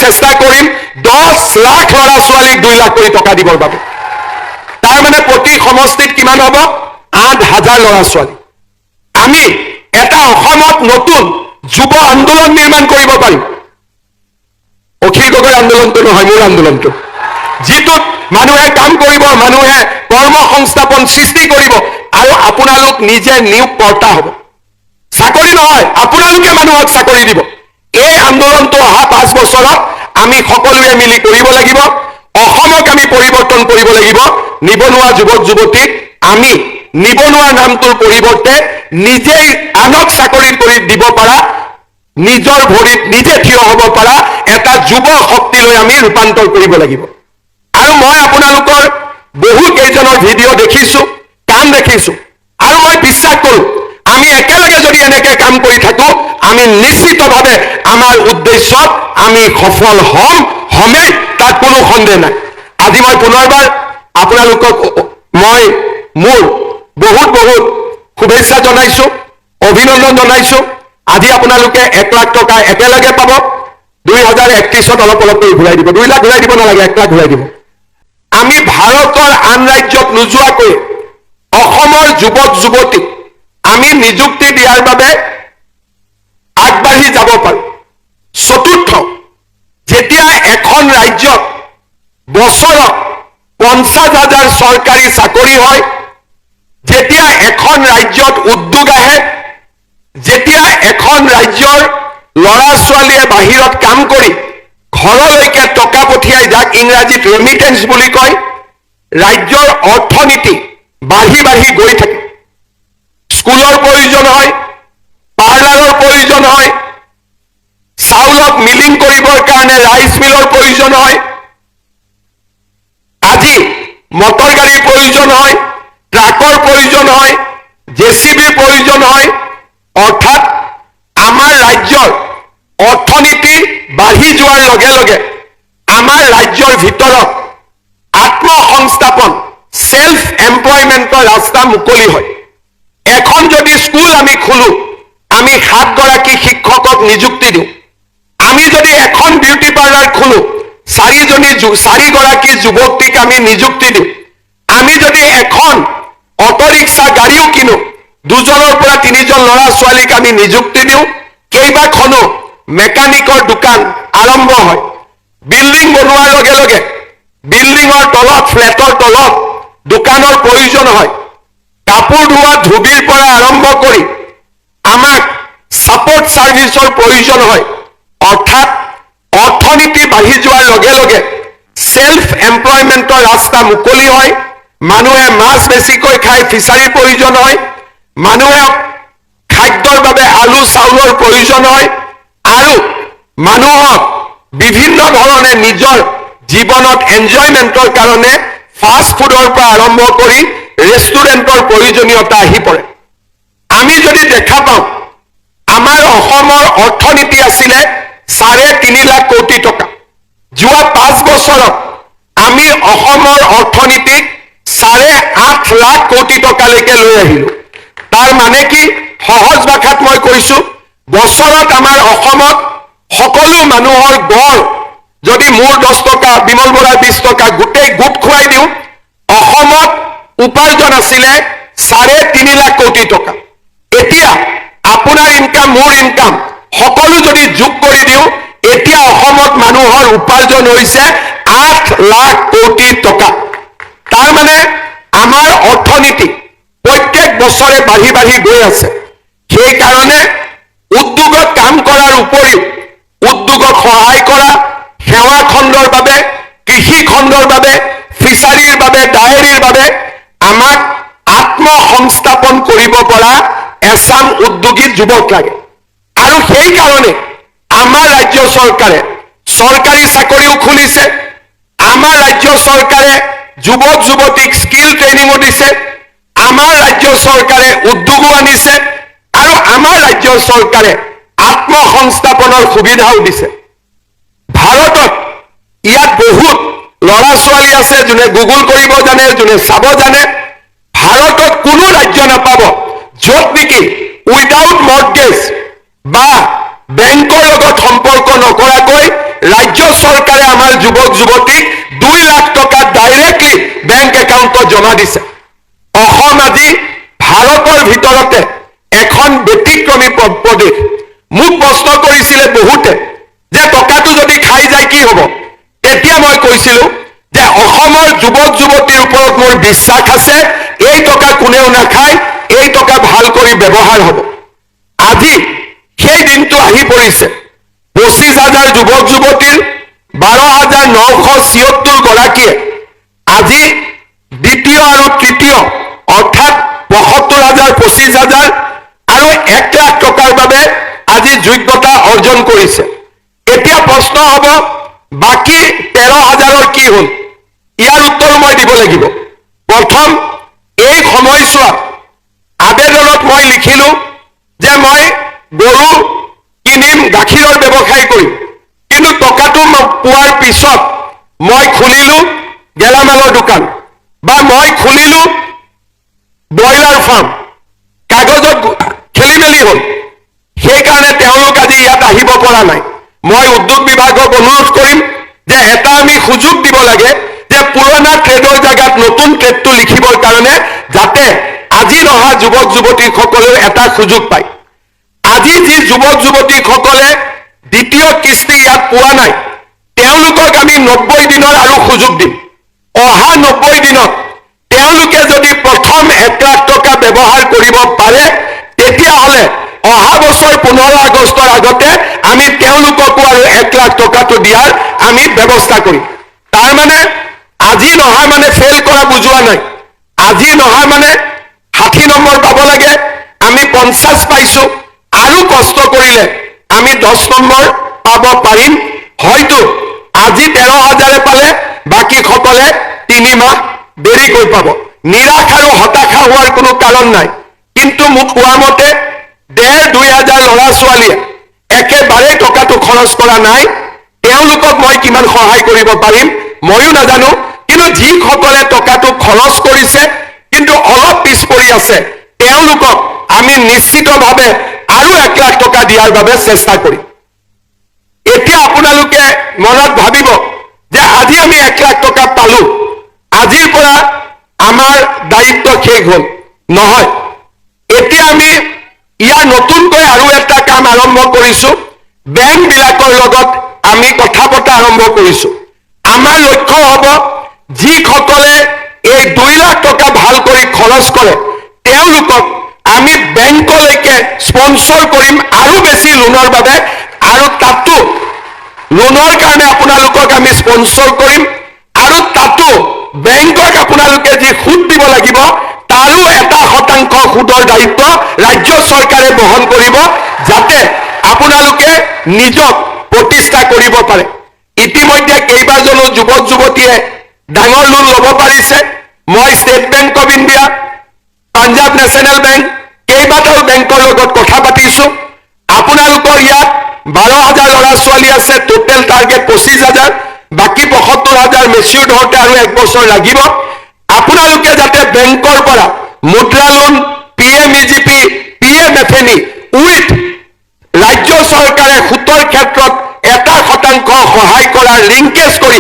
চেষ্টা কৰিম 10 লাখ ল'ৰা ছোৱালীক 2 লাখ কোটি টকা দিবৰ বাবে। তাৰ মানে প্ৰতি সমষ্টিত কিমান হ'ব? 8,000 ল'ৰা ছোৱালী। আমি এটা অসমত নতুন যুৱ আন্দোলন নিৰ্মাণ কৰিব পাৰিম। অখিল গগৈ আন্দোলনটো নহয়, মূল আন্দোলনটো, যিটোত মানুহে কাম কৰিব, মানুহে কৰ্ম সংস্থাপন সৃষ্টি কৰিব আৰু আপোনালোক নিজে নিয়োগকৰ্তা হ'ব। চাকৰি নহয়, আপোনালোকে মানুহক চাকৰি দিব। এই আন্দোলনটো অহা 5 বছৰত আমি সকলোৱে মিলি কৰিব লাগিব। অসমক আমি পৰিৱৰ্তন কৰিব লাগিব। নিবনুৱা যুৱক যুৱতীক আমি নিবনুৱা নামটোৰ পৰিৱৰ্তে নিজেই আনক চাকৰি কৰি দিব পৰা, নিজৰ ভৰিত নিজে থিয় হ'ব পৰা এটা যুৱ শক্তিলৈ আমি ৰূপান্তৰ কৰিব লাগিব। আৰু মই আপোনালোকৰ বহু কেইজনৰ ভিডিঅ' দেখিছো, কাম দেখিছো, আৰু মই বিশ্বাস কৰোঁ আমি একেলগে যদি এনেকে কাম কৰি থাকো আমি নিশ্চিতভাৱে আমাৰ উদ্দেশ্যত আমি সফল হমেই, তাত কোনো সন্দেহ নাই। আজি মই পুনৰবাৰ আপোনালোকক মই মোৰ বহুত বহুত শুভেচ্ছা জনাইছো, অভিনন্দন জনাইছো। আজি আপোনালোকে 1 লাখ টকা একেলগে পাব। 2031ত অলপ অলপ কৰি ঘূৰাই দিব। 2 লাখ ঘূৰাই দিব নালাগে, 1 লাখ ঘূৰাই দিব। আমি ভাৰতৰ আন ৰাজ্যত নোযোৱাকৈ অসমৰ যুৱক যুৱতীক আমি নিযুক্তি দিয়াৰ বাবে আগবাঢ়ি যাব পাৰোঁ। চতুৰ্থ, যেতিয়া এখন ৰাজ্যত বছৰত 50,000 চৰকাৰী চাকৰি হয়, যেতিয়া এখন ৰাজ্যত উদ্যোগ আহে, যেতিয়া এখন ৰাজ্যৰ ল'ৰা ছোৱালীয়ে বাহিৰত কাম কৰি ঘৰলৈকে টকা পঠিয়াই, যাক ইংৰাজীত ৰেমিটেন্স বুলি কয়, ৰাজ্যৰ অৰ্থনীতি বাঢ়ি বাঢ়ি গৈ থাকে। স্কুলৰ প্ৰয়োজন হয়, পাৰ্লাৰৰ প্ৰয়োজন হয়, চাউলক মিলিং কৰিবৰ কাৰণে ৰাইচ মিলৰ প্ৰয়োজন হয়, আজি মটৰ গাড়ীৰ প্ৰয়োজন হয়, ট্ৰাকৰ প্ৰয়োজন হয়, জেচিবিৰ প্ৰয়োজন হয়। অৰ্থাৎ আমাৰ ৰাজ্যৰ অৰ্থনীতি বাঢ়ি যোৱাৰ লগে লগে আমাৰ ৰাজ্যৰ ভিতৰত আত্মসংস্থাপন, সেলফ এমপ্লয়মেন্টৰ ৰাস্তা মুকলি হয়। এখন যদি স্কুল আমি খোলো, আমি 7 গৰাকী শিক্ষকক নিযুক্তি দিওঁ। আমি যদি এখন বিউটি পাৰ্লাৰ খোলো, 4 গৰাকী যুৱতীক আমি নিযুক্তি দিওঁ। আমি যদি এখন অটো ৰিক্সা গাড়ীও কিনো, 2জনৰ পৰা 3জন ল'ৰা ছোৱালীক আমি নিযুক্তি দিওঁ। কেইবাখনো মেকানিকৰ দোকান আৰম্ভ হয়। বিল্ডিং বনোৱাৰ লগে লগে বিল্ডিঙৰ তলত, ফ্লেটৰ তলত দোকানৰ প্ৰয়োজন হয়। কাপোৰ ধোৱা ধুবিৰ পৰা আৰম্ভ কৰি আমাক সাপোৰ্ট সাৰ্ভিসৰ প্ৰয়োজন হয়। অৰ্থাৎ অৰ্থনীতি বাঢ়ি যোৱাৰ লগে লগে সেলফ এমপ্লয়মেন্টৰ ৰাস্তা মুকলি হয়। মানুহে মাছ বেছিকৈ খাই, ফিচাৰীৰ প্ৰয়োজন হয়। মানুহে খাদ্যৰ বাবে আলু চাউলৰ প্ৰয়োজন হয়। আৰু মানুহক বিভিন্ন ধৰণে নিজৰ জীৱনত এনজয়মেন্টৰ কাৰণে ফাষ্ট ফুডৰ পৰা আৰম্ভ কৰি ৰেষ্টুৰেণ্টৰ প্ৰয়োজনীয়তা আহি পৰে। আমি যদি দেখা পাওঁ আমাৰ অসমৰ অৰ্থনীতি আছিলে 3.5 লাখ কোটি টকা। যোৱা 5 বছৰত আমি অসমৰ অৰ্থনীতিক 8.5 লাখ কোটি টকালৈকে লৈ আহিলো। তাৰ মানে কি, সহজ ভাষাত মই কৈছো, বছৰত আমাৰ অসমত সকলো মানুহৰ গড় যদি মোৰ 10 টকা, বিমল বৰাৰ 20 টকা গোটেই গোট খুৱাই দিওঁ, অসমত উপাৰ্জন আছিলে 3.5 লাখ কোটি টকা। এতিয়া আপোনাৰ ইনকাম, মোৰ ইনকাম সকলো যদি যোগ কৰি দিওঁ, এতিয়া অসমত মানুহৰ উপাৰ্জন হৈছে 8 লাখ কোটি টকা। তাৰ মানে আমাৰ অৰ্থনীতি প্ৰত্যেক বছৰে বাঢ়ি বাঢ়ি গৈ আছে। সেইকাৰণে উদ্যোগত কাম কৰাৰ উপৰিও উদ্যোগক সহায় কৰা, সেৱা খণ্ডৰ বাবে, কৃষি খণ্ডৰ বাবে, ফিচাৰীৰ বাবে, ডায়েৰীৰ বাবে আমাক আত্মসংস্থাপন কৰিব পৰা এচাম উদ্যোগী যুৱক লাগে। আৰু সেইকাৰণে আমাৰ ৰাজ্য চৰকাৰে চৰকাৰী চাকৰিও খুলিছে। আমাৰ ৰাজ্য চৰকাৰে যুৱক যুৱতীক স্কিল ট্ৰেইনিঙো দিছে। আমাৰ ৰাজ্য চৰকাৰে উদ্যোগো আনিছে। আৰু আমাৰ ৰাজ্য চৰকাৰে আত্মসংস্থাপনৰ সুবিধাও দিছে। ভাৰতত ইয়াত বহুত ল'ৰা ছোৱালী আছে যোনে গুগল কৰিব জানে, যোনে চাব জানে। ভাৰতত কোনো ৰাজ্য নাপাব য'ত নেকি উইদাউট মৰ্টগেজ বা বেংকৰ লগত সম্পৰ্ক নকৰাকৈ ৰাজ্য যুৱক যুৱতীক 2 লাখ টকা ডাইৰেক্টলি বেংক একাউণ্টত জমা দিছে অসম আজি ভাৰতৰ ভিতৰতে এখন ব্যতিক্ৰমী প্ৰদেশ মোক প্ৰশ্ন কৰিছিলে বহুতে যে টকাটো যদি খাই যায় কি হ'ব তেতিয়া মই কৈছিলো যে অসমৰ যুৱক যুৱতীৰ ওপৰত মোৰ বিশ্বাস আছে এই টকা কোনেও নাখায় এই টকা ভাল কৰি ব্যৱহাৰ হ'ব আজি সেই দিনটো আহি পৰিছে 25,000 যুৱক যুৱতীৰ 12,976 গৰাকীয়ে আজি দ্বিতীয় আৰু তৃতীয় অৰ্থাৎ 72,000 25,000 আৰু 1 লাখ টকাৰ বাবে আজি যোগ্যতা অৰ্জন কৰিছে এতিয়া প্ৰশ্ন হ'ব বাকি 13,000 কি হ'ল ইয়াৰ উত্তৰ মই দিব লাগিব প্ৰথম এই সময়ছোৱাত আবেদনত মই লিখিলো যে মই গৰু কিনিম গাখীৰৰ ব্যৱসায় কৰিম কিন্তু টকাটো পোৱাৰ পিছত মই খুলিলো গেলামালৰ দোকান বা মই খুলিলো ব্ৰইলাৰ ফাৰ্ম কাগজত খেলি মেলি হ'ল সেইকাৰণে তেওঁলোক আজি ইয়াত আহিব পৰা নাই মই উদ্যোগ বিভাগক অনুৰোধ কৰিম যে এটা আমি সুযোগ দিব লাগে যে পুৰণা ট্ৰেডৰ জায়গাত নতুন ট্ৰেডটো লিখিবৰ কাৰণে যাতে আজি নহা যুৱক যুৱতীসকলেও এটা সুযোগ পায় আজি যি যুৱক যুৱতীসকলে দ্বিতীয় কিস্তি ইয়াত পোৱা নাই তেওঁলোকক আমি 90 দিনৰ আৰু সুযোগ দিম অহা 90 দিনত তেওঁলোকে যদি প্ৰথম 1 লাখ টকা ব্যৱহাৰ কৰিব পাৰে তেতিয়াহ'লে অহা বছৰ 15 আগষ্টৰ আগতে আমি তেওঁলোককো আৰু 1 লাখ টকাটো দিয়াৰ আমি ব্যৱস্থা কৰিম তাৰ মানে আজি নহা মানে ফেল কৰা বুজোৱা নাই আজি নহা মানে 60 নম্বৰ পাব লাগে আমি 50 পাইছো আৰু কষ্ট কৰিলে আমি 10 নম্বৰ পাব পাৰিম হয়তো আজি 13,000 পালে বাকি সকলে 3 মাহ দেৰিকৈ পাব নিৰাশ আৰু হতাশা হোৱাৰ কোনো কাৰণ নাই কিন্তু মোক কোৱা মতে 1,500-2,000 ল'ৰা ছোৱালীয়ে একেবাৰে টকাটো খৰচ কৰা নাই তেওঁলোকক মই কিমান সহায় কৰিব পাৰিম ময়ো নাজানো কিন্তু যিসকলে টকাটো খৰচ কৰিছে কিন্তু অলপ পিছ পৰি আছে তেওঁলোকক আমি নিশ্চিতভাৱে আৰু 1 লাখ টকা দিয়াৰ বাবে চেষ্টা কৰিম এতিয়া আপোনালোকে মনত ভাবিব যে আজি আমি 1 লাখ টকা পালো আজিৰ পৰা আমাৰ দায়িত্ব শেষ হ'ল নহয় এতিয়া আমি ইয়াৰ নতুনকৈ আৰু এটা কাম আৰম্ভ কৰিছো বেংক বিলাকৰ লগত আমি কথা পতা আৰম্ভ কৰিছো আমাৰ লক্ষ্য হ'ব যিসকলে এই 2 লাখ টকা ভাল কৰি খৰচ কৰে তেওঁলোকক আমি বেংকলৈকে স্পন্সৰ কৰিম আৰু বেছি লোনৰ বাবে আৰু তাতো লোনৰ কাৰণে আপোনালোকক আমি স্পন্সৰ কৰিম আৰু তাতো বেংকক আপোনালোকে যি সুদ দিব লাগিব তাৰো 1% সুদৰ দায়িত্ব ৰাজ্য চৰকাৰে বহন কৰিব যাতে আপোনালোকে নিজক প্ৰতিষ্ঠা কৰিব পাৰে ইতিমধ্যে কেইবাজনো যুৱক যুৱতীয়ে ডাঙৰ লোন ল'ব পাৰিছে মই state bank of India Punjab national bank কেইবাটাও বেংকৰ লগত কথা পাতিছো আপোনালোকৰ ইয়াত 12,000 ল'ৰা ছোৱালী আছে টোটেল টাৰ্গেট 25,000 বাকি 75,000 মেচিউৰ্ড হওঁতে আৰু 1 বছৰ লাগিব আপোনালোকে যাতে বেংকৰ পৰা মুদ্ৰা লোন PMEGP PMFNE উইথ ৰাজ্য চৰকাৰে সুতৰ ক্ষেত্ৰত 1% সহায় কৰাৰ লিংকেজ কৰি